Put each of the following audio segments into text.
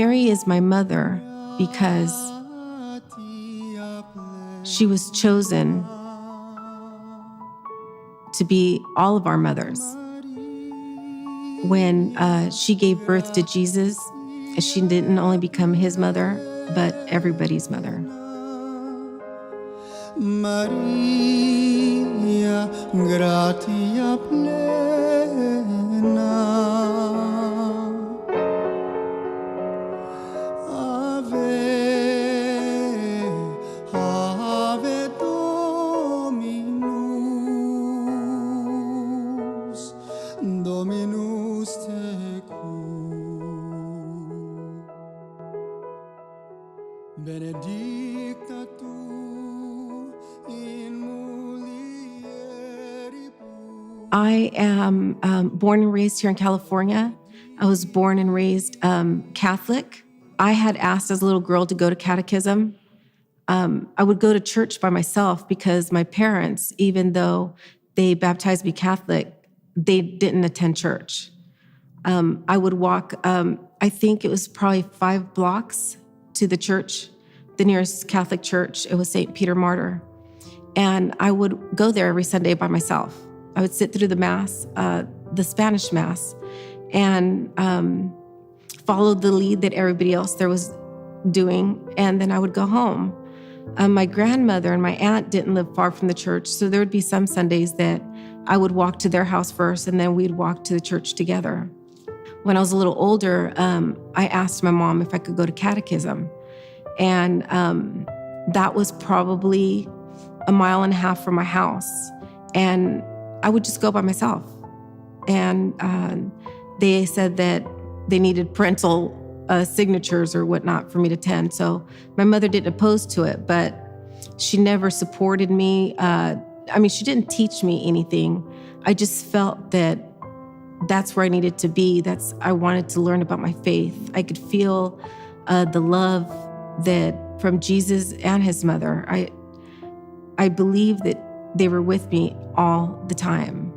Mary is my mother because she was chosen to be all of our mothers. When she gave birth to Jesus, she didn't only become his mother, but everybody's mother. Maria, gratia plena, Ave, Ave Dominus, Dominus tecum, benedicta tu in mulieribus. I am born and raised here in California. I was born and raised Catholic. I had asked as a little girl to go to catechism. I would go to church by myself because my parents, even though they baptized me Catholic, they didn't attend church. I would walk, I think it was probably 5 blocks to the church, the nearest Catholic church. It was St. Peter Martyr. And I would go there every Sunday by myself. I would sit through the Mass, the Spanish Mass, and follow the lead that everybody else there was doing. And then I would go home. My grandmother and my aunt didn't live far from the church, so there would be some Sundays that I would walk to their house first, and then we'd walk to the church together. When I was a little older, I asked my mom if I could go to catechism. And that was probably 1.5 miles from my house. And I would just go by myself. And they said that they needed parental signatures or whatnot for me to attend. So my mother didn't oppose to it, but she never supported me. She didn't teach me anything. I just felt that that's where I needed to be. I wanted to learn about my faith. I could feel the love that from Jesus and his mother. I believe that they were with me all the time.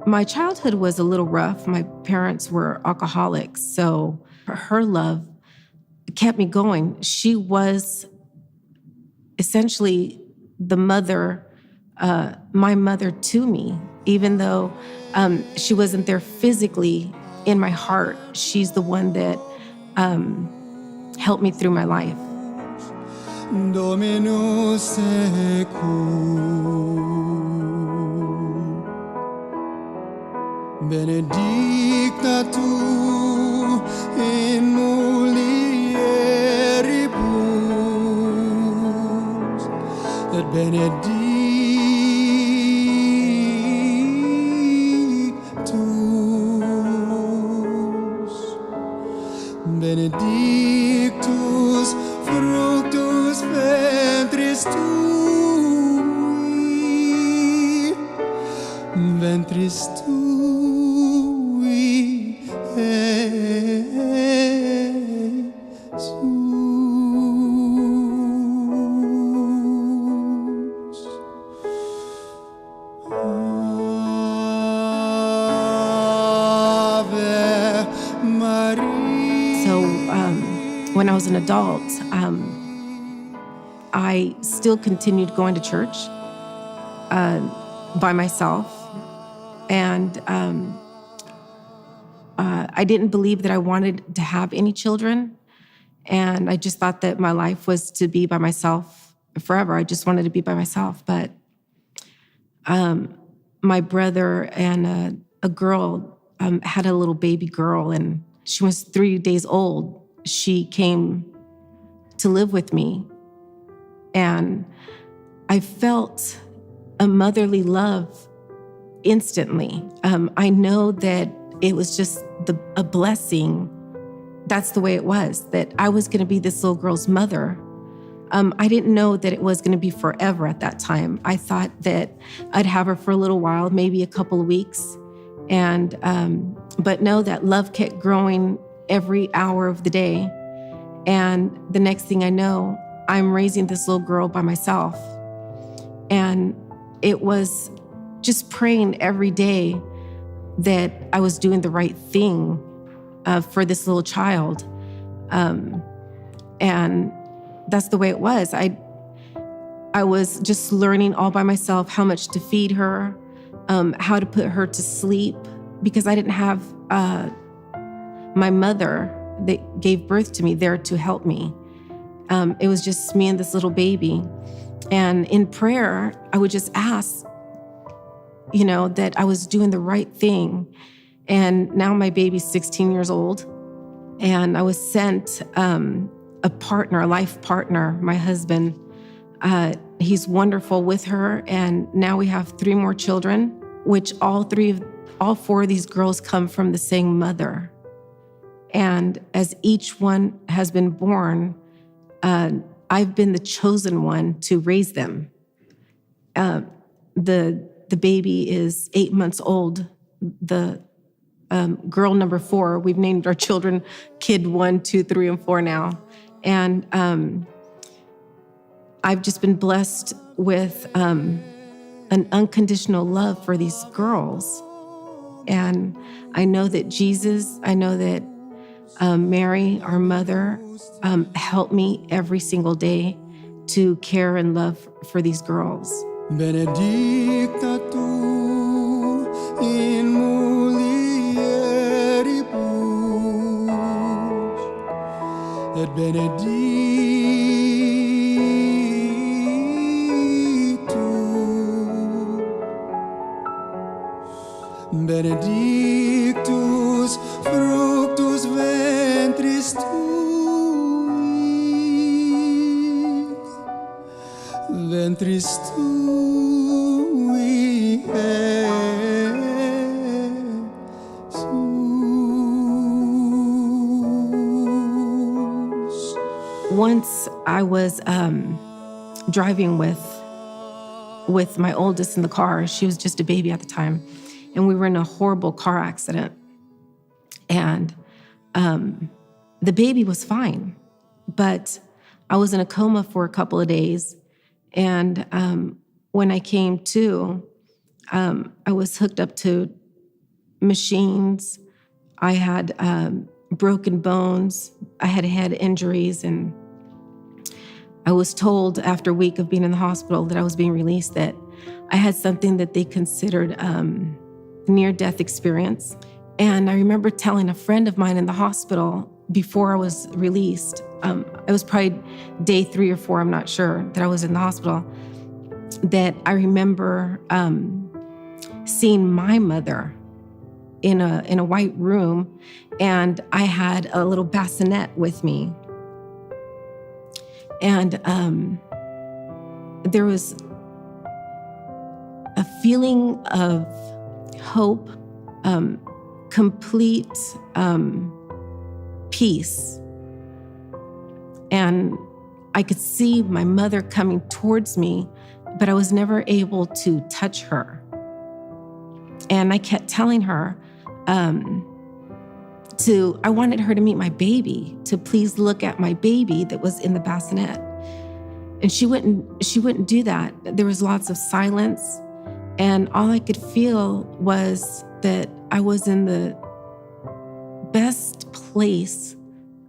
My childhood was a little rough. My parents were alcoholics, so her love kept me going. She was essentially the mother, my mother to me, even though she wasn't there physically in my heart. She's the one that helped me through my life. Dominus tecum, benedicta tu in mulieribus, et benedictus fructus ventris tui, ventris tui, Jesus. Ave Maria. So when I was an adult, I still continued going to church by myself. And I didn't believe that I wanted to have any children. And I just thought that my life was to be by myself forever. I just wanted to be by myself. But my brother and a girl had a little baby girl, and she was 3 days old. She came to live with me. And I felt a motherly love instantly. I know that it was just a blessing. That's the way it was, that I was going to be this little girl's mother. I didn't know that it was going to be forever at that time. I thought that I'd have her for a little while, maybe a couple of weeks. But no, that love kept growing every hour of the day. And the next thing I know, I'm raising this little girl by myself. And it was just praying every day that I was doing the right thing for this little child. And that's the way it was. I was just learning all by myself how much to feed her, how to put her to sleep, because I didn't have my mother that gave birth to me there to help me. It was just me and this little baby. And in prayer, I would just ask, that I was doing the right thing. And now my baby's 16 years old. And I was sent a life partner, my husband. He's wonderful with her. And now we have 3 more children, which all 4 of these girls come from the same mother. And as each one has been born, I've been the chosen one to raise them. The baby is 8 months old. The girl number 4, we've named our children kid 1, 2, 3, and 4 now. And I've just been blessed with an unconditional love for these girls. And I know that Mary, our mother, helped me every single day to care and love for these girls. Benedicta tu in mulieribus, et benedictus fructus ventris tui, ventris tui, Jesus. Once I was driving with my oldest in the car. She was just a baby at the time. And we were in a horrible car accident. And the baby was fine, but I was in a coma for a couple of days. And when I came to, I was hooked up to machines. I had broken bones. I had head injuries. And I was told after a week of being in the hospital that I was being released that I had something that they considered near-death experience. And I remember telling a friend of mine in the hospital before I was released, it was probably day 3 or 4, I'm not sure, that I was in the hospital, that I remember seeing my mother in a white room, and I had a little bassinet with me. And there was a feeling of hope, complete peace. And I could see my mother coming towards me, but I was never able to touch her. And I kept telling her I wanted her to meet my baby, to please look at my baby that was in the bassinet. And she wouldn't do that. There was lots of silence. And all I could feel was that I was in the best place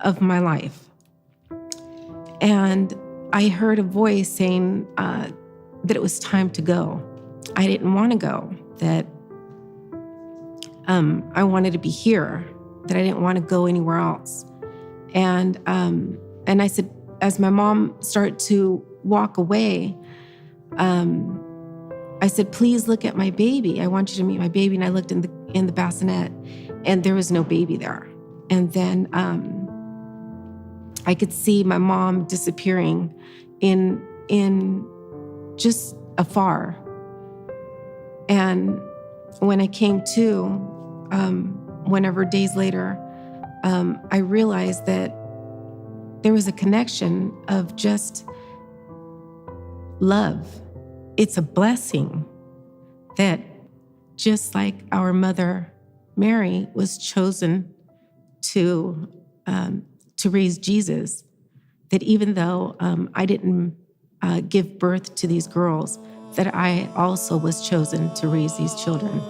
of my life. And I heard a voice saying that it was time to go. I didn't want to go, that I wanted to be here, that I didn't want to go anywhere else. And I said, as my mom started to walk away, I said, please look at my baby. I want you to meet my baby. And I looked in the bassinet, and there was no baby there. And then I could see my mom disappearing in just afar. And when I came to, whenever days later, I realized that there was a connection of just love. It's a blessing that just like our mother, Mary, was chosen to raise Jesus, that even though I didn't give birth to these girls, that I also was chosen to raise these children.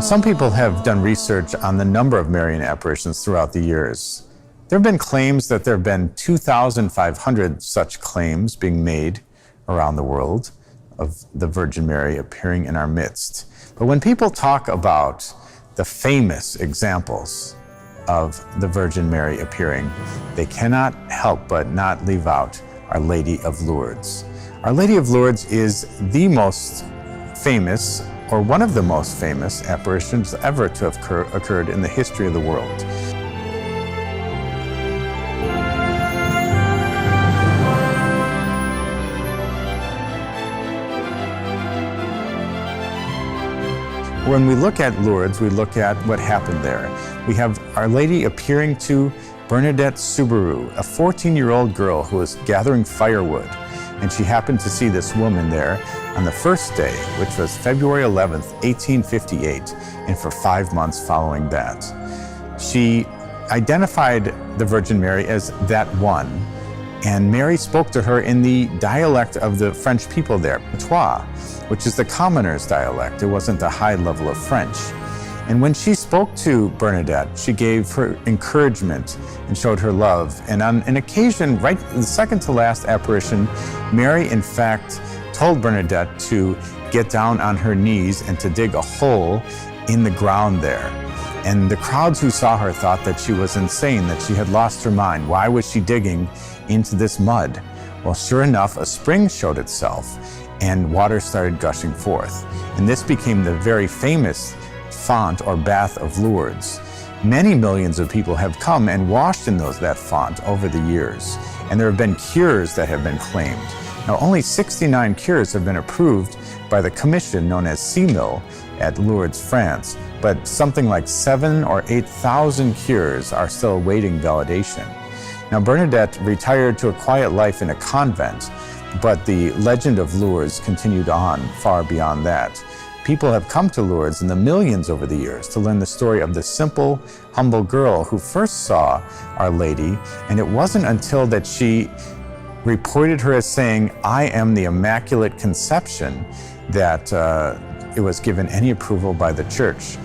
Some people have done research on the number of Marian apparitions throughout the years. There have been claims that there have been 2,500 such claims being made around the world of the Virgin Mary appearing in our midst. But when people talk about the famous examples of the Virgin Mary appearing, they cannot help but not leave out Our Lady of Lourdes. Our Lady of Lourdes is the most famous, or one of the most famous apparitions ever to have occurred in the history of the world. When we look at Lourdes, we look at what happened there. We have Our Lady appearing to Bernadette Subaru, a 14-year-old girl who was gathering firewood. And she happened to see this woman there on the first day, which was February 11th, 1858, and for 5 months following that. She identified the Virgin Mary as that one, and Mary spoke to her in the dialect of the French people there, Batres, which is the commoner's dialect. It wasn't the high level of French. And when she spoke to Bernadette, she gave her encouragement and showed her love. And on an occasion, right the second to last apparition, Mary, in fact, told Bernadette to get down on her knees and to dig a hole in the ground there. And the crowds who saw her thought that she was insane, that she had lost her mind. Why was she digging into this mud? Well, sure enough, a spring showed itself and water started gushing forth. And this became the very famous font or bath of Lourdes. Many millions of people have come and washed in that font over the years. And there have been cures that have been claimed. Now, only 69 cures have been approved by the commission known as CMIL at Lourdes, France, but something like 7,000 or 8,000 cures are still awaiting validation. Now, Bernadette retired to a quiet life in a convent, but the legend of Lourdes continued on far beyond that. People have come to Lourdes in the millions over the years to learn the story of the simple, humble girl who first saw Our Lady, and it wasn't until that she reported her as saying, "I am the Immaculate Conception," that it was given any approval by the Church.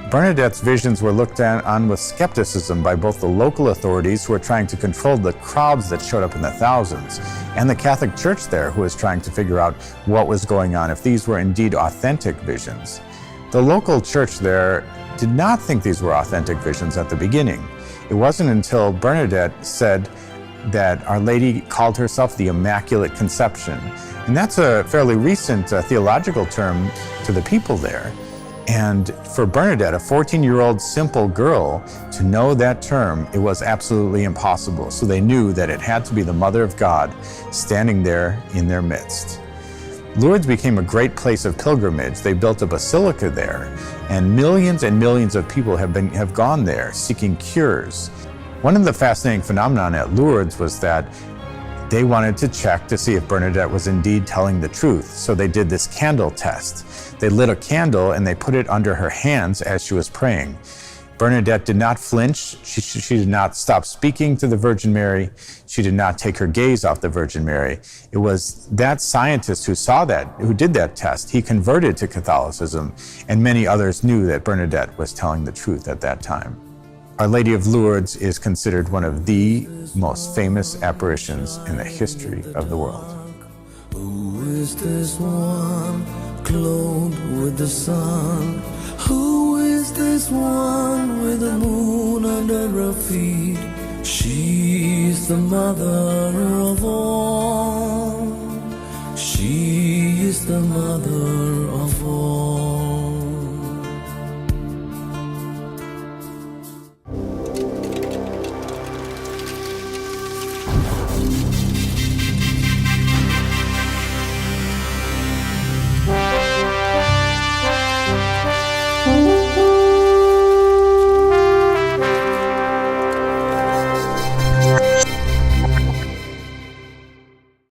Bernadette's visions were looked on with skepticism by both the local authorities, who were trying to control the crowds that showed up in the thousands, and the Catholic Church there, who was trying to figure out what was going on, if these were indeed authentic visions. The local church there did not think these were authentic visions at the beginning. It wasn't until Bernadette said that Our Lady called herself the Immaculate Conception. And that's a fairly recent theological term to the people there. And for Bernadette, a 14-year-old simple girl, to know that term, it was absolutely impossible. So they knew that it had to be the Mother of God standing there in their midst. Lourdes became a great place of pilgrimage. They built a basilica there, and millions of people have gone there seeking cures. One of the fascinating phenomena at Lourdes was that they wanted to check to see if Bernadette was indeed telling the truth. So they did this candle test. They lit a candle and they put it under her hands as she was praying. Bernadette did not flinch. She did not stop speaking to the Virgin Mary. She did not take her gaze off the Virgin Mary. It was that scientist who did that test. He converted to Catholicism, and many others knew that Bernadette was telling the truth at that time. Our Lady of Lourdes is considered one of the most famous apparitions in the history of the world. Who is this one clothed with the sun? Who is this one with the moon under her feet? She's the mother of all. She is the mother